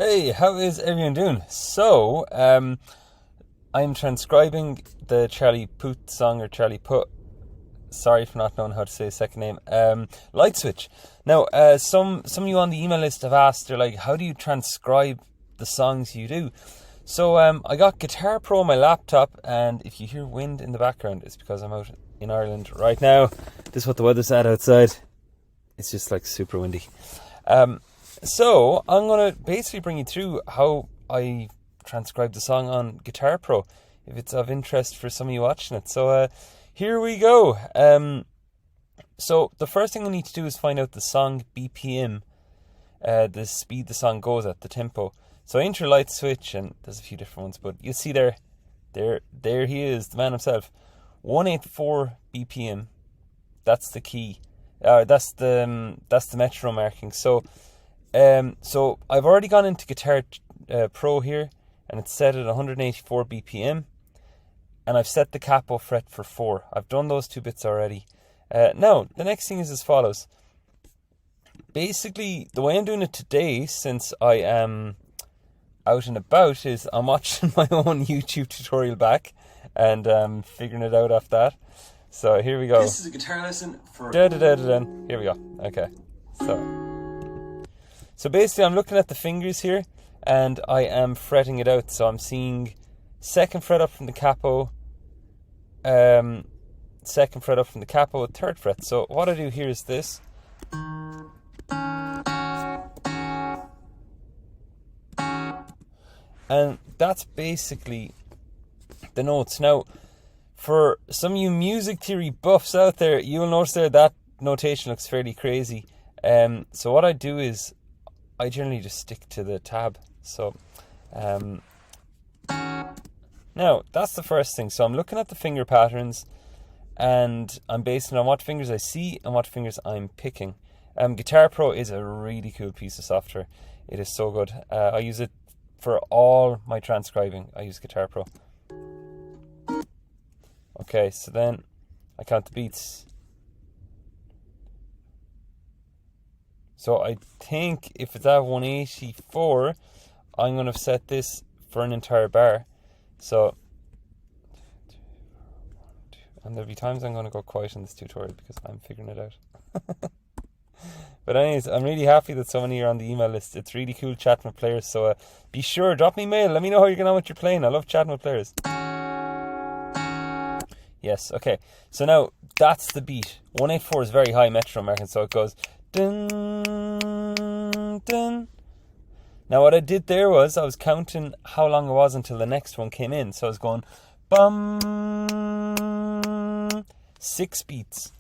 Hey, how is everyone doing? So, I'm transcribing the Charlie Puth song, or Charlie Puth. Sorry for not knowing how to say his second name. Light Switch. Now, some of you on the email list have asked, they're like, how do you transcribe the songs you do? So, I got Guitar Pro on my laptop, and if you hear wind in the background, it's because I'm out in Ireland right now. This is what the weather's at outside. It's just like super windy. So I'm going to basically bring you through how I transcribe the song on Guitar Pro, if it's of interest for some of you watching it. So here we go. So the first thing we need to do is find out the song BPM, the speed the song goes at, the tempo. So I enter Light Switch, and there's a few different ones, but you see there he is, the man himself. 184 BPM. That's the key. That's the metronome marking. So I've already gone into Guitar Pro here, and it's set at 184 BPM, and I've set the capo fret for 4. I've done those two bits already. Now, the next thing is as follows. Basically, the way I'm doing it today, since I am out and about, is I'm watching my own YouTube tutorial back, and figuring it out off that. So here we go. This is a guitar lesson for... Here we go. Okay. So basically I'm looking at the fingers here, and I am fretting it out. So I'm seeing second fret up from the capo, second fret up from the capo, third fret. So what I do here is this. And that's basically the notes. Now, for some of you music theory buffs out there, you will notice there that notation looks fairly crazy. So what I do is I generally just stick to the tab. So now that's the first thing. So I'm looking at the finger patterns, and I'm basing it on what fingers I see and what fingers I'm picking. Guitar Pro is a really cool piece of software. It is so good. I use it for all my transcribing. I use Guitar Pro. Okay, so then I count the beats. So I think if it's at 184, I'm going to set this for an entire bar. So, and there'll be times I'm going to go quiet in this tutorial because I'm figuring it out. But anyways, I'm really happy that so many are on the email list. It's really cool chatting with players. So be sure, drop me a mail. Let me know how you're getting on with your playing. I love chatting with players. Yes, okay. So now that's the beat. 184 is very high metronome marking, so it goes dun, dun. Now what I did there was I was counting how long it was until the next one came in. So I was going bum, 6 beats.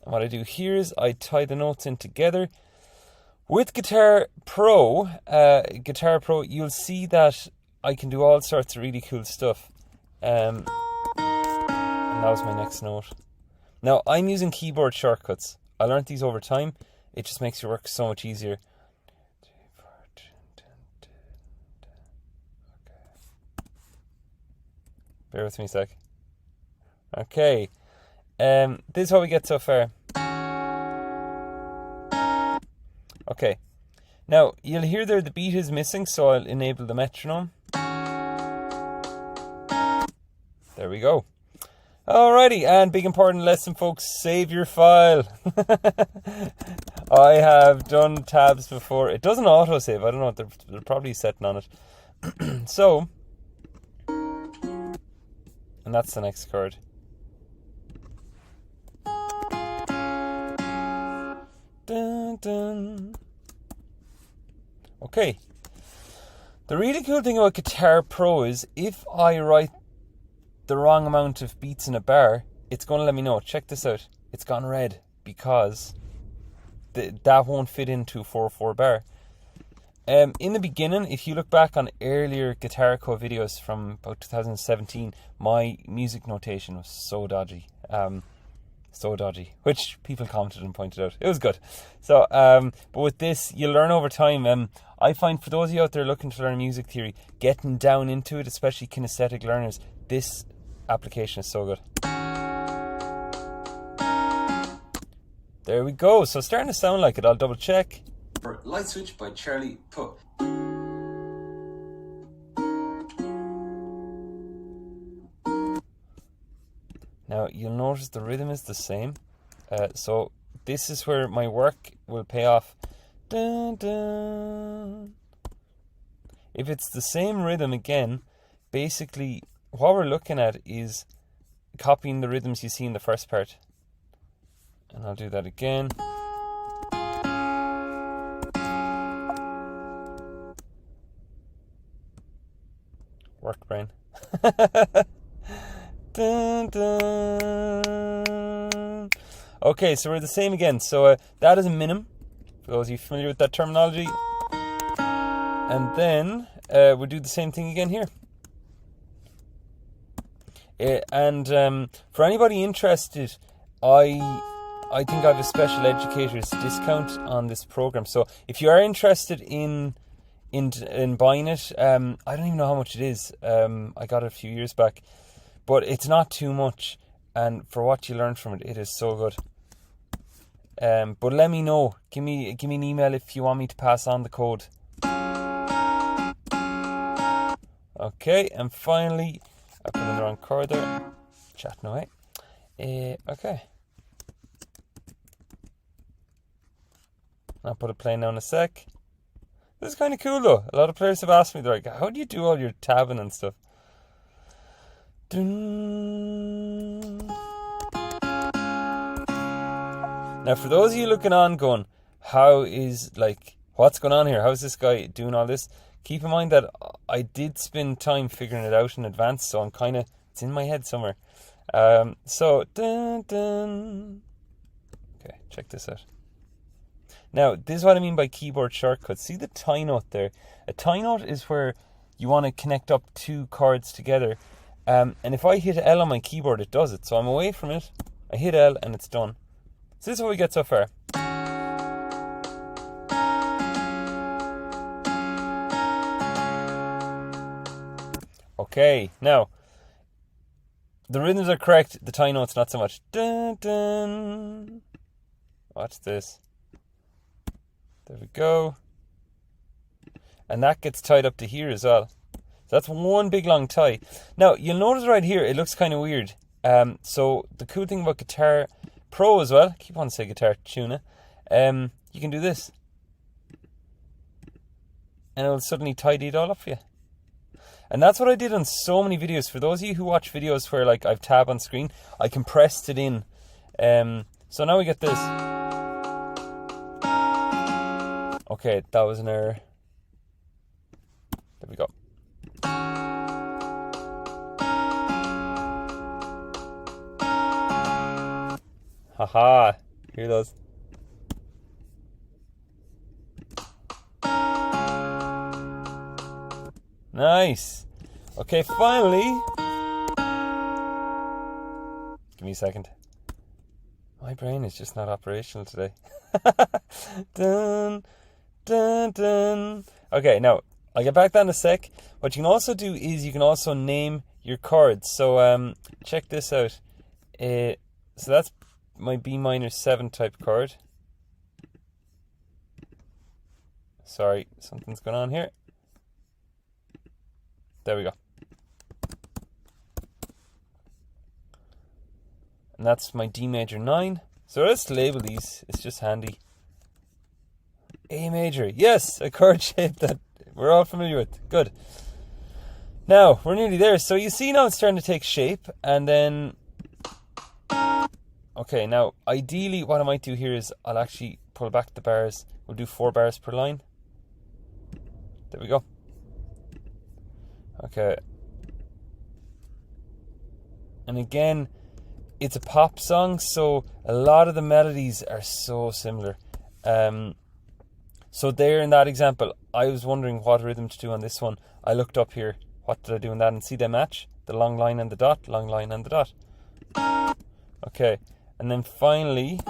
And what I do here is I tie the notes in together. With Guitar Pro, you'll see that I can do all sorts of really cool stuff. And that was my next note. Now, I'm using keyboard shortcuts. I learned these over time. It just makes your work so much easier. Bear with me a sec. Okay. This is what we get so far. Okay. Now, you'll hear there the beat is missing, so I'll enable the metronome. There we go. Alrighty, and big important lesson, folks, save your file. I have done tabs before. It doesn't autosave. I don't know, they're probably setting on it. So, and that's the next chord. Dun, dun. Okay. The really cool thing about Guitar Pro is if I write the wrong amount of beats in a bar, it's going to let me know. Check this out. It's gone red because that won't fit into 4/4 bar. In the beginning, if you look back on earlier Guitar Co videos from about 2017, my music notation was so dodgy. Which people commented and pointed out. It was good. So, but with this, you'll learn over time. I find for those of you out there looking to learn music theory, getting down into it, especially kinesthetic learners, this application is so good. There we go. So starting to sound like it. I'll double check. Light Switch by Charlie Puth. Now, you'll notice the rhythm is the same. So this is where my work will pay off. Dun, dun. If it's the same rhythm again, basically what we're looking at is copying the rhythms you see in the first part. And I'll do that again. Work, brain. Dun, dun. Okay, so we're the same again. So that is a minim, for those of you familiar with that terminology. And then we'll do the same thing again here. And for anybody interested, I think I have a special educator's discount on this program. So if you are interested in buying it, I don't even know how much it is. I got it a few years back, but it's not too much. And for what you learn from it, it is so good. But let me know. Give me an email if you want me to pass on the code. Okay, and finally, I put in the wrong chord there. Chatting away. Okay. I'll put it playing now in a sec. This is kind of cool though. A lot of players have asked me, they're like, how do you do all your tabbing and stuff? Dun. Now, for those of you looking on going, what's going on here? How's this guy doing all this? Keep in mind that I did spend time figuring it out in advance, so it's in my head somewhere. So, dun, dun. Okay, check this out. Now, this is what I mean by keyboard shortcuts. See the tie note there? A tie note is where you want to connect up two chords together. And if I hit L on my keyboard, it does it. So I'm away from it. I hit L and it's done. So this is what we get so far. Okay, now, the rhythms are correct. The tie notes not so much. Dun, dun. Watch this. There we go. And that gets tied up to here as well. So that's one big long tie. Now, you'll notice right here, it looks kind of weird. So the cool thing about Guitar Pro as well, I keep on saying Guitar Tuna, you can do this. And it will suddenly tidy it all up for you. And that's what I did on so many videos. For those of you who watch videos where I've tab on screen, I compressed it in. So now we get this. Okay, that was an error. There we go. Haha, hear those? Nice. Okay, finally. Give me a second. My brain is just not operational today. Dun, dun, dun. Okay, now I'll get back to that in a sec. What you can also do is you can also name your chords. So check this out. So that's my B minor 7 type chord. Sorry, something's going on here. There we go. And that's my D major 9. So let's label these. It's just handy. A major. Yes, a chord shape that we're all familiar with. Good. Now, we're nearly there. So you see now it's starting to take shape. And then... Okay, now, ideally what I might do here is I'll actually pull back the bars. We'll do 4 bars per line. There we go. Okay. And again, it's a pop song, so a lot of the melodies are so similar. So there in that example, I was wondering what rhythm to do on this one. I looked up here, what did I do in that, and see they match? The long line and the dot, long line and the dot. Okay, and then finally,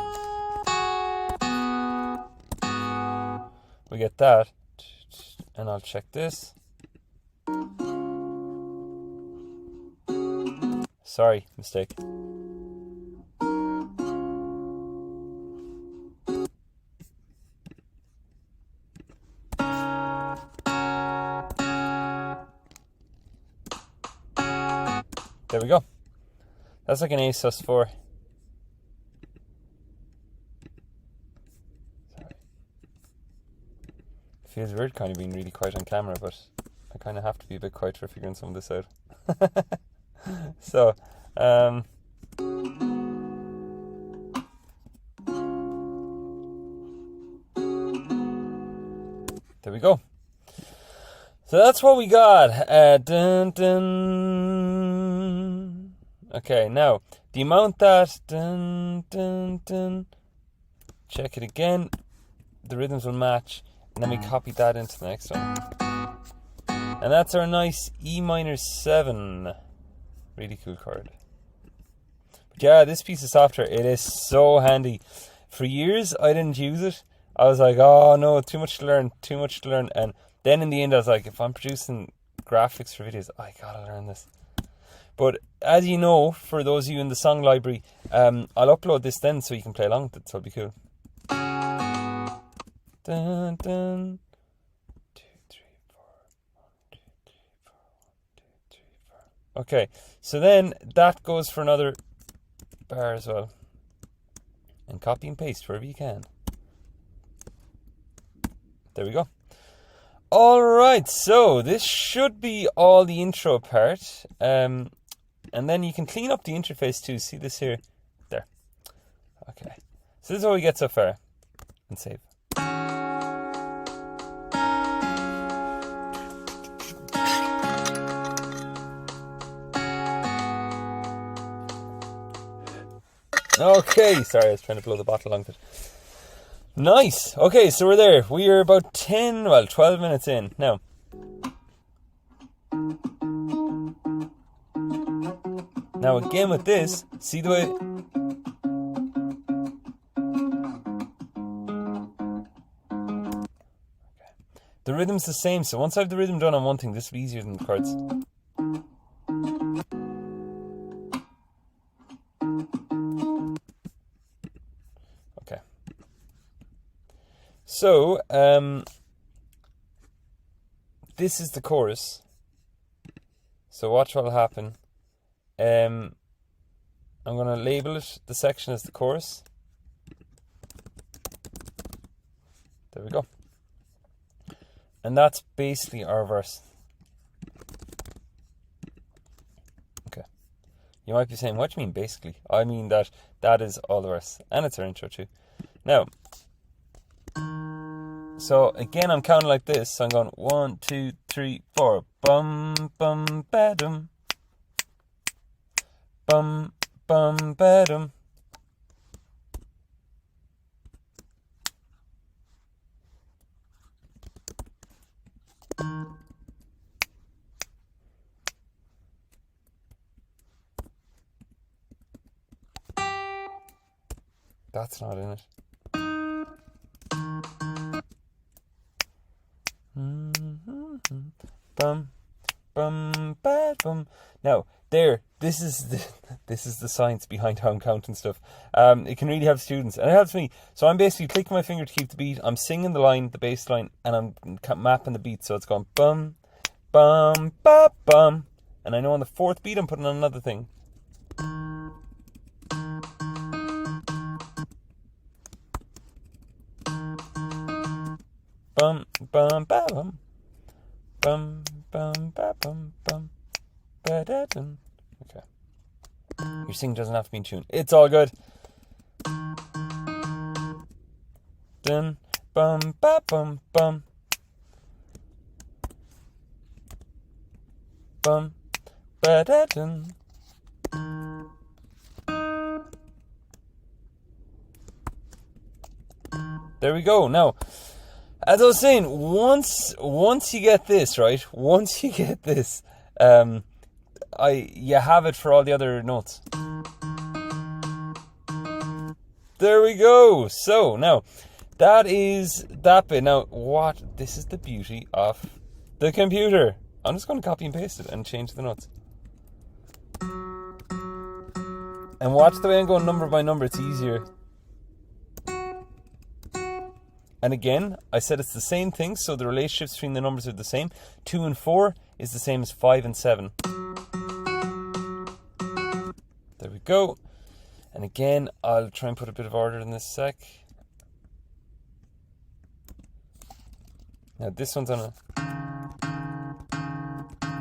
we get that, and I'll check this. Sorry, mistake. There we go. That's like an A sus4. Sorry. It feels weird kind of being really quiet on camera, but I kind of have to be a bit quiet for figuring some of this out. So, there we go. So that's what we got. Dun, dun. Okay, now the amount that dun, dun, dun. Check it again. The rhythms will match, and then we copy that into the next one. And that's our nice E minor 7. Really cool chord. But yeah, this piece of software, it is so handy. For years, I didn't use it. I was like, oh no, too much to learn. And then in the end, I was like, if I'm producing graphics for videos, I gotta learn this. But as you know, for those of you in the song library, I'll upload this then so you can play along with it, so it'll be cool. Dun, dun. 2, 3, 4. 1, 2, 3, 4. 1, 2, 3, 4. Okay, so then that goes for another bar as well. And copy and paste wherever you can. There we go. Alright, so this should be all the intro part. And then you can clean up the interface too. See this here? There. Okay. So this is what we get so far. And save. Okay, sorry, I was trying to blow the bottle along with it. Nice. Okay, so we're there. We are about 12 minutes in. Now, again with this, see the way... Okay. The rhythm's the same, so once I have the rhythm done on one thing, this will be easier than the chords. Okay. So, this is the chorus. So watch what will happen. I'm going to label it, the section, as the chorus. There we go. And that's basically our verse. Okay. You might be saying, what do you mean basically? I mean that is all the verse. And it's our intro too. Now, so again, I'm counting like this. So I'm going 1, 2, 3, 4. Bum, bum, ba-dum. Bum, bum, ba-dum. That's not in it. Bum, bum, ba, bum. Now, there. This is the science behind how I'm counting stuff. It can really help students, and it helps me. So I'm basically clicking my finger to keep the beat. I'm singing the line, the bass line, and I'm mapping the beat. So it's going bum, bum, ba, bum, and I know on the fourth beat I'm putting on another thing. Bum, bum, ba, bum, bum, bum, ba, bum, bum, ba, da, dum. Okay. Your singing doesn't have to be in tune. It's all good. Dun, bum, ba, bum, bum. Bum, ba, da, dun. There we go. Now, as I was saying, once you get this, right? Once you get this, you have it for all the other notes. There we go. So now that is that bit. Now this is the beauty of the computer. I'm just going to copy and paste it and change the notes. And watch the way I'm going number by number. It's easier. And again, I said it's the same thing, so the relationships between the numbers are the same. 2 and 4 is the same as 5 and 7. There we go. And again, I'll try and put a bit of order in this sec. Now this one's on a...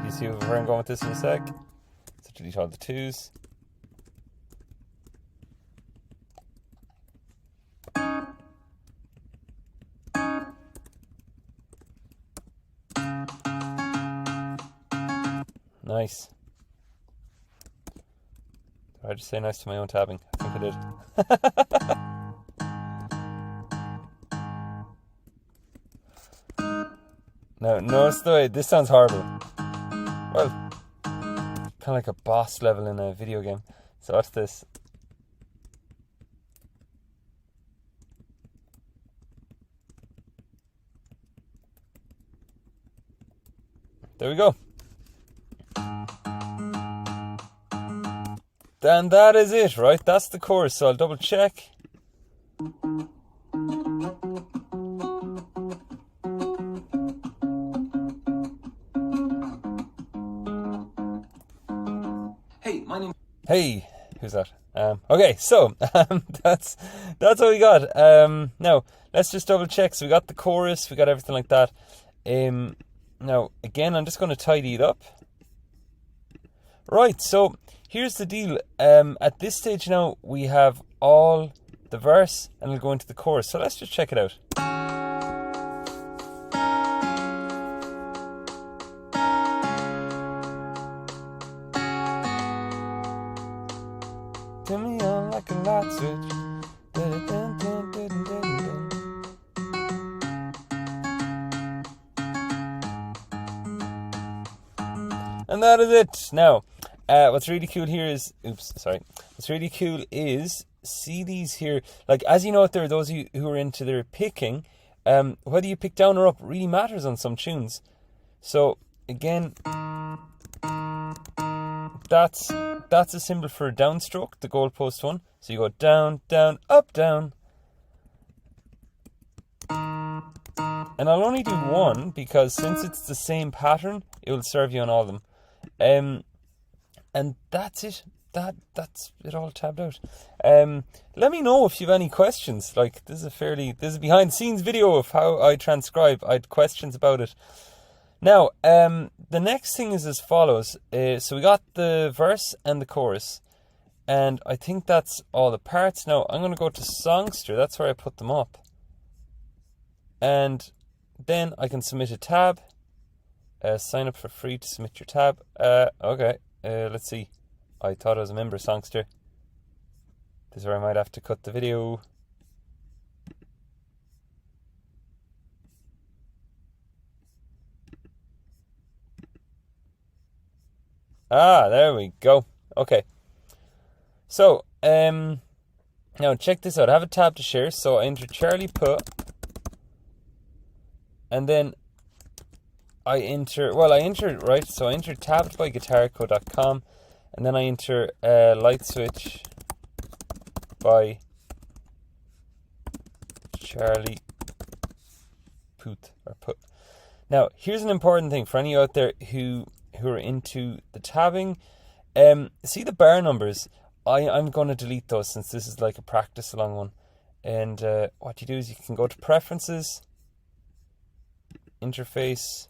You see where I'm going with this in a sec? So delete all the 2s. Nice. Did I just say nice to my own tabbing? I think I did. Now, notice the way this sounds horrible. Well, kind of like a boss level in a video game. So what's this? There we go. And that is it, right? That's the chorus. So I'll double check. Hey, my name. Hey, who's that? Okay, so that's what we got. Now let's just double check. So we got the chorus, we got everything like that. Now again, I'm just going to tidy it up. Right. So here's the deal. At this stage now, we have all the verse, and we'll go into the chorus. So let's just check it out. Turn me on like a light switch. And that is it. Now, what's really cool here is, what's really cool is, see these here, like, as you know, if there are those of you who are into their picking, whether you pick down or up really matters on some tunes. So, again, that's a symbol for a downstroke, the goalpost one. So you go down, down, up, down. And I'll only do one, because since it's the same pattern, it will serve you on all of them. And that's it. That's it all tabbed out. Let me know if you have any questions. Like, this is a behind the scenes video of how I transcribe. I had questions about it. Now, the next thing is as follows. So we got the verse and the chorus, and I think that's all the parts. Now I'm going to go to Songster. That's where I put them up, and then I can submit a tab. Sign up for free to submit your tab. Okay. Let's see. I thought I was a member of Songster. This is where I might have to cut the video. There we go. Okay. So, now check this out. I have a tab to share. So I enter Charlie Put. And then I enter right? So I enter tabbedbyguitarco.com, and then I enter light switch by Charlie Put. Now, here's an important thing for any out there who are into the tabbing. See the bar numbers? I'm going to delete those since this is like a practice along one. And what you do is you can go to Preferences, Interface,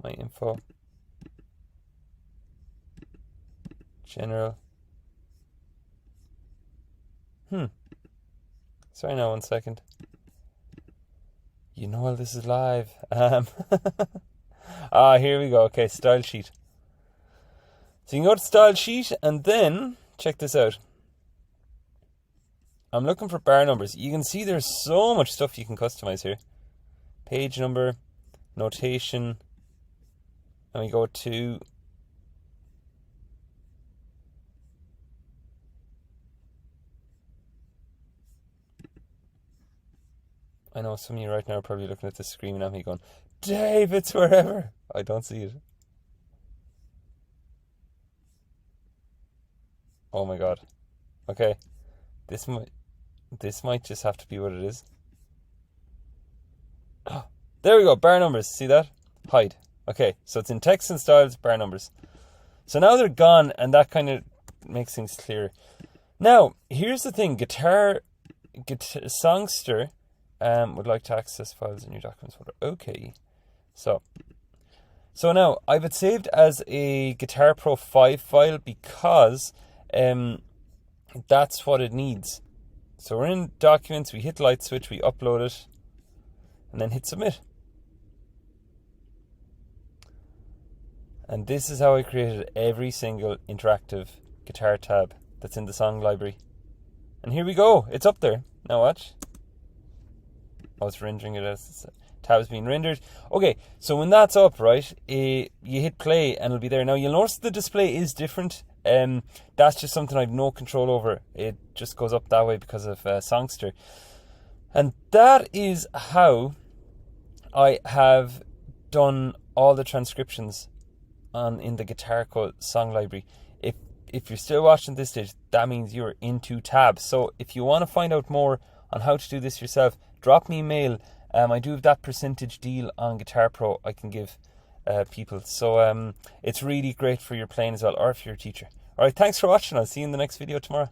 My Info, General. Sorry now, 1 second. You know all this is live. Here we go. Okay, Style Sheet. So you can go to Style Sheet and then check this out. I'm looking for bar numbers. You can see there's so much stuff you can customize here. Page number, notation, and we go to I know some of you right now are probably looking at this screaming at me going, Dave, it's wherever. I don't see it. Oh my god. Okay. This might just have to be what it is. Oh, there we go, bar numbers. See that? Hide. Okay, so it's in text and styles, bar numbers. So now they're gone, and that kind of makes things clear. Now, here's the thing. Songster would like to access files in your documents folder. Okay. So now, I've it saved as a Guitar Pro 5 file because that's what it needs. So we're in Documents, we hit light switch, we upload it, and then hit Submit. And this is how I created every single interactive guitar tab that's in the song library. And here we go, it's up there. Now watch. Oh, it's rendering it as tabs being rendered. Okay, so when that's up, right, you hit play and it'll be there. Now you'll notice the display is different. That's just something I've no control over. It just goes up that way because of Songster. And that is how I have done all the transcriptions in the Guitar Co song library. If you're still watching this stage, that means you're into tabs. So if you want to find out more on how to do this yourself, drop me a mail. I do have that percentage deal on Guitar Pro I can give people. So it's really great for your playing as well, or if you're a teacher. Alright, thanks for watching. I'll see you in the next video tomorrow.